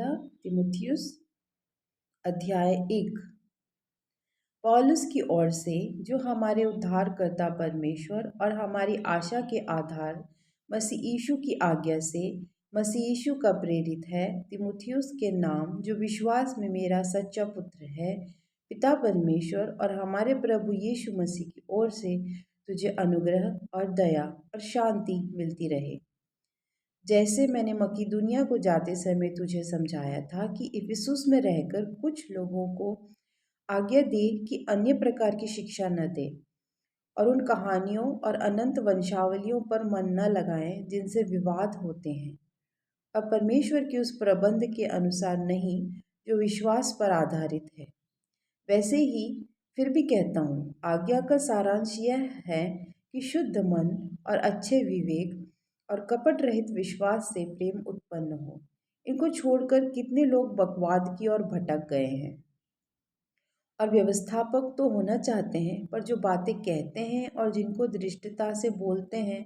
पहला तीमुथियुस अध्याय 1। पौलुस की ओर से, जो हमारे उद्धारकर्ता परमेश्वर और हमारी आशा के आधार मसीह यीशु की आज्ञा से मसीह यीशु का प्रेरित है, तीमुथियुस के नाम, जो विश्वास में मेरा सच्चा पुत्र है, पिता परमेश्वर और हमारे प्रभु यीशु मसीह की ओर से तुझे अनुग्रह और दया और शांति मिलती रहे। जैसे मैंने मकीदुनिया को जाते समय तुझे समझाया था कि इफिसुस में रहकर कुछ लोगों को आज्ञा दे कि अन्य प्रकार की शिक्षा न दे और उन कहानियों और अनंत वंशावलियों पर मन न लगाएं जिनसे विवाद होते हैं, अब परमेश्वर के उस प्रबंध के अनुसार नहीं जो विश्वास पर आधारित है। वैसे ही फिर भी कहता हूँ, आज्ञा का सारांश यह है कि शुद्ध मन और अच्छे विवेक और कपट रहित विश्वास से प्रेम उत्पन्न हो। इनको छोड़कर कितने लोग बकवाद की ओर भटक गए हैं और व्यवस्थापक तो होना चाहते हैं, पर जो बातें कहते हैं और जिनको धृष्टता से बोलते हैं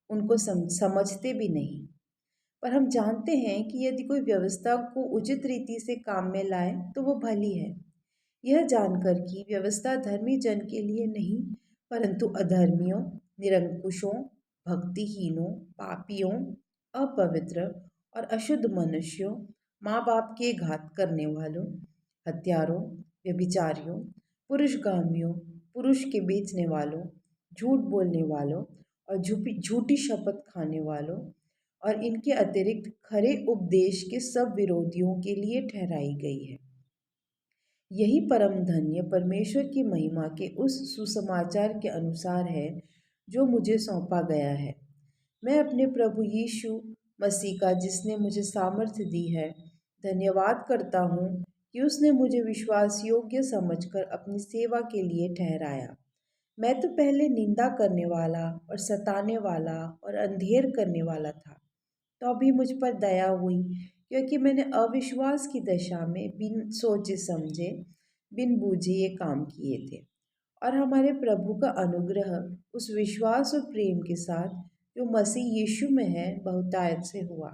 उनको समझते भी नहीं। पर हम जानते हैं कि यदि कोई व्यवस्था को उचित रीति से काम में लाए तो वो भली है, यह जानकर कि व्यवस्था धर्मी जन के लिए नहीं परंतु अधर्मियों, निरंकुशों, भक्तिहीनों, पापियों, अपवित्र और अशुद्ध मनुष्यों, माँ बाप के घात करने वालों, हत्यारों, व्यभिचारियों, पुरुषगामियों, पुरुष के बेचने वालों, झूठ बोलने वालों और झूठी शपथ खाने वालों और इनके अतिरिक्त खरे उपदेश के सब विरोधियों के लिए ठहराई गई है। यही परम धन्य परमेश्वर की महिमा के उस सुसमाचार के अनुसार है जो मुझे सौंपा गया है। मैं अपने प्रभु यीशु मसीह का, जिसने मुझे सामर्थ्य दी है, धन्यवाद करता हूँ कि उसने मुझे विश्वास योग्य समझकर अपनी सेवा के लिए ठहराया। मैं तो पहले निंदा करने वाला और सताने वाला और अंधेर करने वाला था, तो अभी मुझ पर दया हुई, क्योंकि मैंने अविश्वास की दशा में बिन सोचे समझे, बिन बूझे ये काम किए थे। और हमारे प्रभु का अनुग्रह उस विश्वास और प्रेम के साथ जो मसीह यीशु में है बहुतायत से हुआ।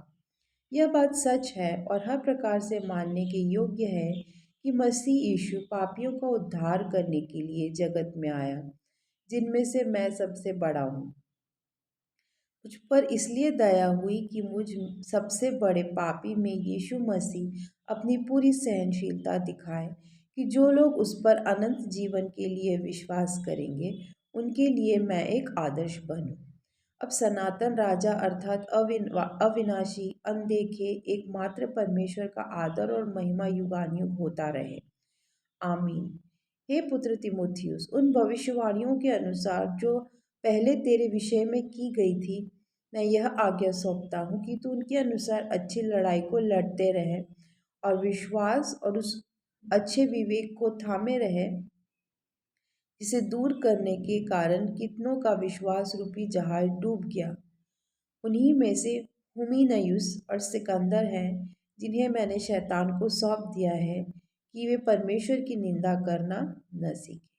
यह बात सच है और हर प्रकार से मानने के योग्य है कि मसीह यीशु पापियों का उद्धार करने के लिए जगत में आया, जिनमें से मैं सबसे बड़ा हूँ। मुझ पर इसलिए दया हुई कि मुझ सबसे बड़े पापी में यीशु मसीह अपनी पूरी सहनशीलता दिखाए कि जो लोग उस पर अनंत जीवन के लिए विश्वास करेंगे उनके लिए मैं एक आदर्श बनूं। अब सनातन राजा अर्थात अविनाशी, अनदेखे, एकमात्र परमेश्वर का आदर और महिमा युगानुयुग होता रहे। आमीन। हे पुत्र तीमुथियुस, उन भविष्यवाणियों के अनुसार जो पहले तेरे विषय में की गई थी, मैं यह आज्ञा सौंपता हूँ कि तू उनके अनुसार अच्छी लड़ाई को लड़ते रहे और विश्वास और उस अच्छे विवेक को थामे रहे जिसे दूर करने के कारण कितनों का विश्वास रूपी जहाज डूब गया। उन्हीं में से हुमिनयुस और सिकंदर हैं, जिन्हें मैंने शैतान को सौंप दिया है कि वे परमेश्वर की निंदा करना न सीखें।